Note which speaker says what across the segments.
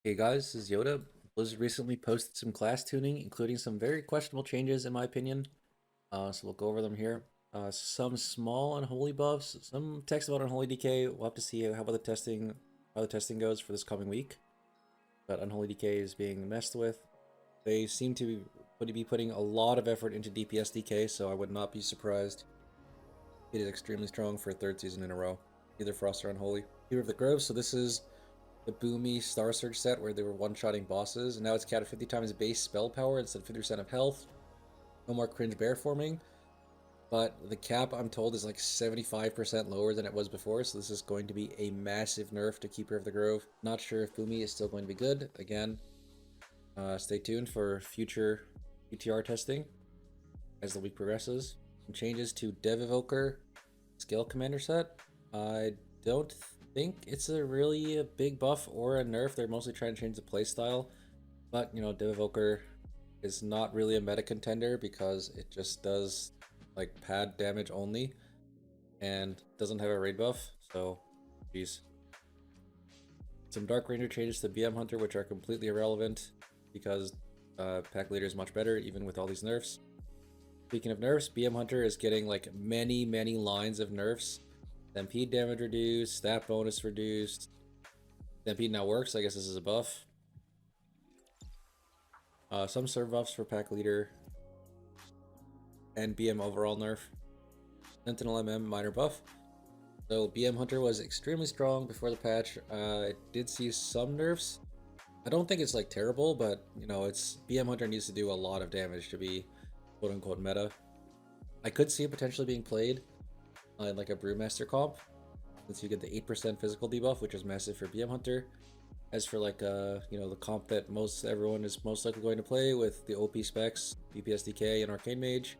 Speaker 1: Hey guys, this is Yoda. Blizzard recently posted some class tuning, including some very questionable changes in my opinion. So we'll go over them here. Some small unholy buffs, some text about unholy decay. We'll have to see how the testing goes for this coming week. But unholy decay is being messed with. They seem to be putting a lot of effort into DPS decay, so I would not be surprised. It is extremely strong for a third season in a row, either Frost or Unholy. Hero of the Grove. So this is the Boomy Star Surge set where they were one-shotting bosses, and now it's capped at 50 times base spell power instead of 50% of health. No more cringe bear forming, but the cap, I'm told, is like 75% lower than it was before, so this is going to be a massive nerf to Keeper of the Grove. Not sure if Boomy is still going to be good. Again, stay tuned for future PTR testing as the week progresses. Some changes to Dev Evoker Scale Commander set. I don't think it's really a big buff or a nerf. They're mostly trying to change the playstyle. But, you know, Dev Evoker is not really a meta contender because it just does like pad damage only and doesn't have a raid buff. So, geez. Some Dark Ranger changes to BM Hunter, which are completely irrelevant because Pack Leader is much better even with all these nerfs. Speaking of nerfs, BM Hunter is getting like many lines of nerfs. Stampede damage reduced, stat bonus reduced. Stampede now works, I guess this is a buff. Some serve buffs for Pack Leader and BM overall nerf. Sentinel MM minor buff. So BM Hunter was extremely strong before the patch. I did see some nerfs. I don't think it's like terrible, but you know, it's BM Hunter needs to do a lot of damage to be quote unquote meta. I could see it potentially being played in like a Brewmaster comp, since you get the 8% physical debuff, which is massive for BM Hunter. As for like you know, the comp that everyone is most likely going to play with the OP specs, DPS DK and Arcane Mage,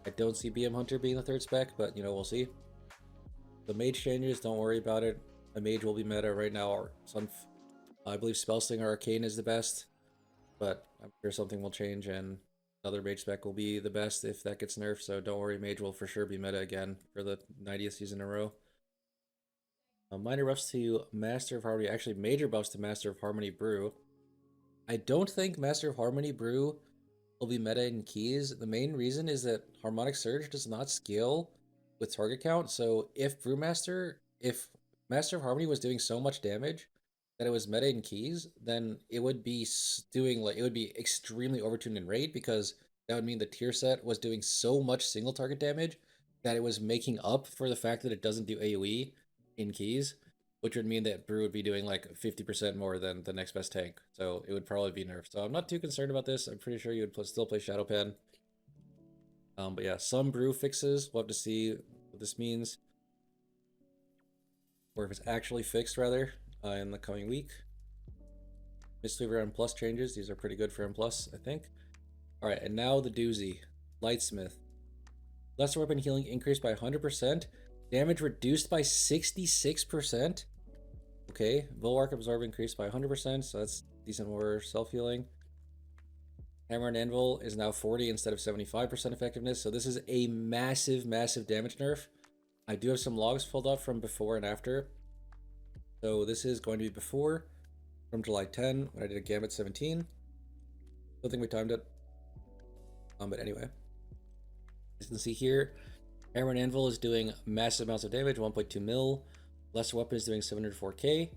Speaker 1: I don't see BM Hunter being the third spec, but you know, we'll see. The Mage changes, don't worry about it. A Mage will be meta right now. I believe Spellslinger Arcane is the best, but I'm sure something will change and another Mage spec will be the best if that gets nerfed, so don't worry, Mage will for sure be meta again for the 90th season in a row. Minor buffs to Master of Harmony, actually major buffs to Master of Harmony Brew. I don't think Master of Harmony Brew will be meta in keys. The main reason is that Harmonic Surge does not scale with target count, so if Master of Harmony was doing so much damage that it was meta in keys, then it would be doing like, it would be extremely overtuned in raid, because that would mean the tier set was doing so much single target damage that it was making up for the fact that it doesn't do AoE in keys, which would mean that Brew would be doing like 50% more than the next best tank. So it would probably be nerfed. So I'm not too concerned about this. I'm pretty sure you would still play Shadowpan. But yeah, some Brew fixes. We'll have to see what this means, or if it's actually fixed rather, in the coming week. Mistweaver M Plus changes. These are pretty good for M Plus, I think. All right, and now the doozy, Lightsmith. Lesser weapon healing increased by 100%. Damage reduced by 66%. Okay, Bulwark Absorb increased by 100%, so that's decent more self-healing. Hammer and Anvil is now 40 instead of 75% effectiveness, so this is a massive damage nerf. I do have some logs pulled up from before and after. So this is going to be before, from July 10, when I did a Gambit 17. Don't think we timed it. But anyway. As you can see here, Hammer and Anvil is doing massive amounts of damage, 1.2 mil. Lesser Weapon is doing 704k.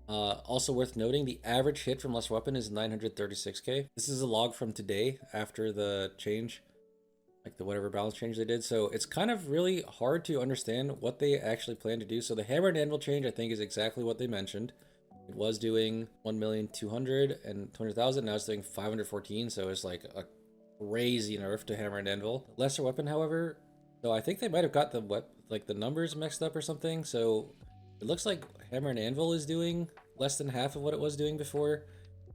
Speaker 1: Also worth noting, the average hit from Lesser Weapon is 936k. This is a log from today after the change, like the whatever balance change they did. So it's kind of really hard to understand what they actually plan to do. So the Hammer and Anvil change, I think, is exactly what they mentioned. It was doing 1,220,000. Now it's doing 514. So it's like a crazy nerf to Hammer and Anvil. Lesser Weapon, however, so I think they might have got the numbers mixed up or something. So it looks like Hammer and Anvil is doing less than half of what it was doing before,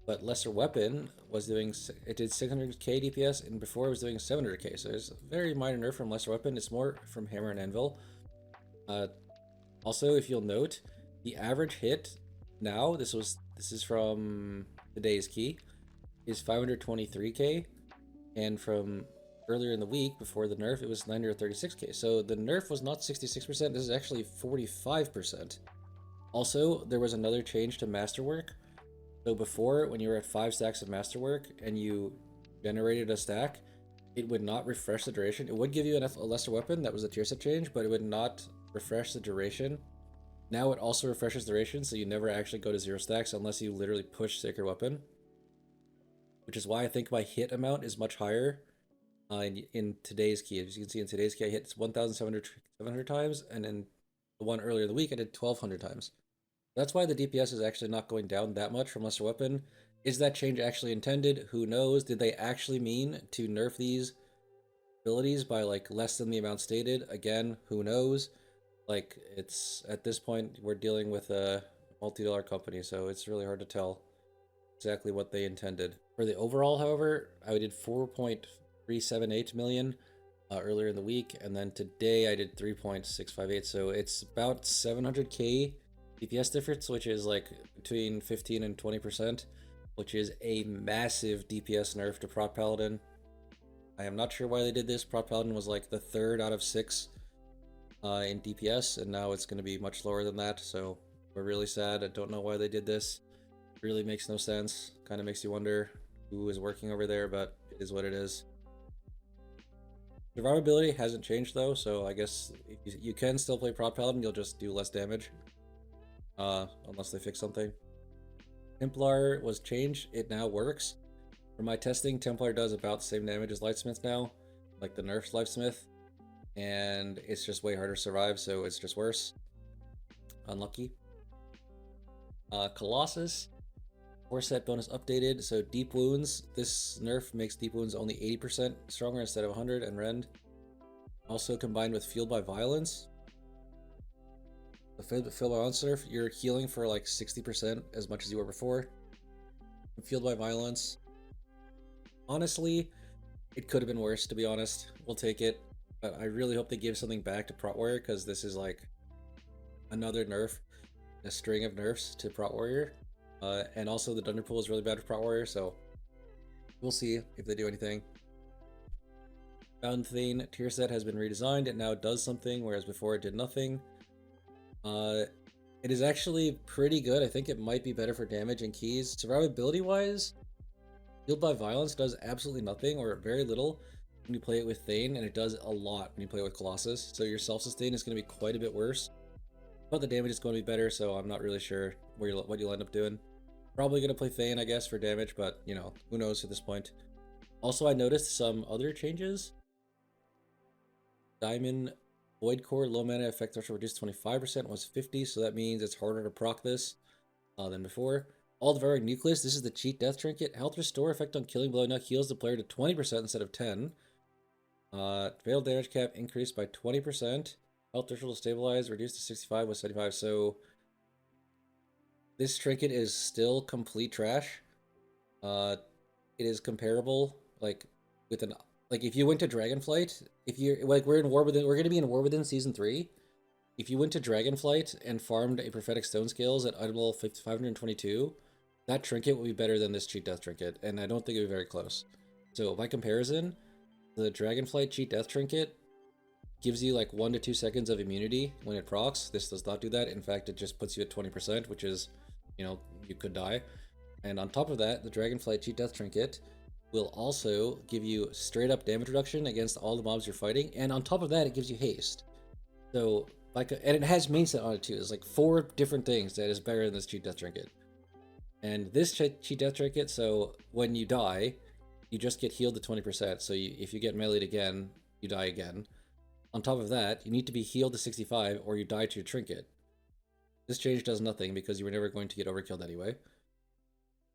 Speaker 1: but Lesser Weapon was doing, it did 600k DPS, and before it was doing 700k. So it's a very minor nerf from Lesser Weapon. It's more from Hammer and Anvil. Also, if you'll note, the average hit now, this is from today's key, is 523k, and from earlier in the week before the nerf, it was 936k. So the nerf was not 66%, this is actually 45%. Also, there was another change to Masterwork. So before, when you were at 5 stacks of masterwork and you generated a stack, it would not refresh the duration. It would give you a lesser weapon, that was a tier set change, but it would not refresh the duration. Now it also refreshes duration, so you never actually go to 0 stacks unless you literally push Sacred Weapon. Which is why I think my hit amount is much higher in today's key. As you can see in today's key, I hit 1,700 times, and in the one earlier in the week, I did 1,200 times. That's why the DPS is actually not going down that much from lesser weapon. Is that change actually intended? Who knows? Did they actually mean to nerf these abilities by like less than the amount stated? Again, who knows? Like, it's at this point we're dealing with a multi-dollar company, so it's really hard to tell exactly what they intended. For the overall, however, I did 4.378 million earlier in the week, and then today I did 3.658, so it's about 700k DPS difference, which is like between 15 and 20%, which is a massive DPS nerf to Prot Paladin. I am not sure why they did this. Prot Paladin was like the 3rd out of 6 in DPS, and now it's going to be much lower than that, so we're really sad. I don't know why they did this. It really makes no sense. Kind of makes you wonder who is working over there, but it is what it is. Survivability hasn't changed though, so I guess if you can still play Prot Paladin, you'll just do less damage. Unless they fix something. Templar was changed, it now works. For my testing, Templar does about the same damage as Lightsmith now, like the nerfs Lightsmith, and it's just way harder to survive, so it's just worse. Unlucky. Colossus, 4 set bonus updated, so deep wounds. This nerf makes deep wounds only 80% stronger instead of 100, and rend. Also combined with fueled by violence. The fueled by violence nerf, you're healing for like 60% as much as you were before. Fueled by violence. Honestly, it could have been worse, to be honest. We'll take it. But I really hope they give something back to Prot Warrior, because this is like another nerf, a string of nerfs to Prot Warrior. And also the Dungeon Pool is really bad for Prot Warrior, so we'll see if they do anything. Found Thane tier set has been redesigned. It now does something, whereas before it did nothing. It is actually pretty good. I think it might be better for damage and keys. Survivability wise, Healed by Violence does absolutely nothing or very little when you play it with Thane, and it does a lot when you play it with Colossus. So your self-sustain is going to be quite a bit worse, but the damage is going to be better, so I'm not really sure what you'll end up doing. Probably going to play Thane, I guess, for damage, but, you know, who knows at this point. Also, I noticed some other changes. Diamond Void Core low mana effect threshold reduced 25%, was 50, so that means it's harder to proc this than before. All Devouring Nucleus, this is the cheat death trinket. Health restore effect on killing blow now heals the player to 20% instead of 10. Failed damage cap increased by 20%. Health threshold stabilized, reduced to 65 was 75. So this trinket is still complete trash. It is comparable, like with an if you went to Dragonflight, if you're like we're gonna be in War Within Season 3. If you went to Dragonflight and farmed a Prophetic Stone Scales at item level 522, that trinket will be better than this cheat death trinket, and I don't think it would be very close. So by comparison, the Dragonflight cheat death trinket gives you like 1 to 2 seconds of immunity when it procs. This does not do that. In fact, it just puts you at 20%, which is, you know, you could die. And on top of that, the Dragonflight cheat death trinket will also give you straight up damage reduction against all the mobs you're fighting, and on top of that, it gives you haste. So and it has main set on it too. There's like 4 different things that is better than this cheat death trinket. And this cheat death trinket, so when you die, you just get healed to 20%. So if you get meleeed again, you die again. On top of that, you need to be healed to 65 or you die to your trinket. This change does nothing because you were never going to get overkilled anyway.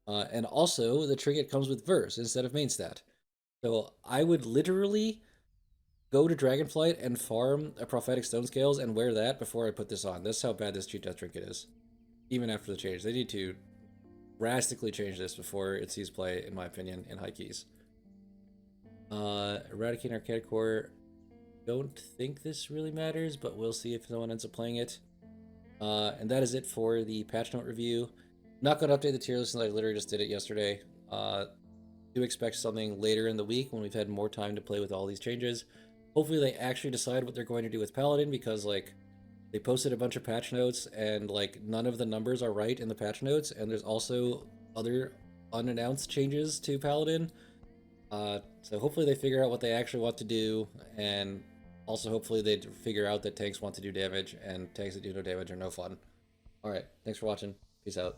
Speaker 1: And also, the trinket comes with verse instead of main stat. So I would literally go to Dragonflight and farm a Prophetic Stone Scales and wear that before I put this on. That's how bad this cheat death trinket is. Even after the change. They need to drastically change this before it sees play, in my opinion, in high keys. Eradicating Arcade Core. Don't think this really matters, but we'll see if no one ends up playing it. And that is it for the patch note review. Not going to update the tier list since I literally just did it yesterday. Do expect something later in the week when we've had more time to play with all these changes. Hopefully they actually decide what they're going to do with Paladin, because like they posted a bunch of patch notes and like none of the numbers are right in the patch notes, and there's also other unannounced changes to Paladin. So hopefully they figure out what they actually want to do, and also hopefully they figure out that tanks want to do damage, and tanks that do no damage are no fun. Alright, thanks for watching. Peace out.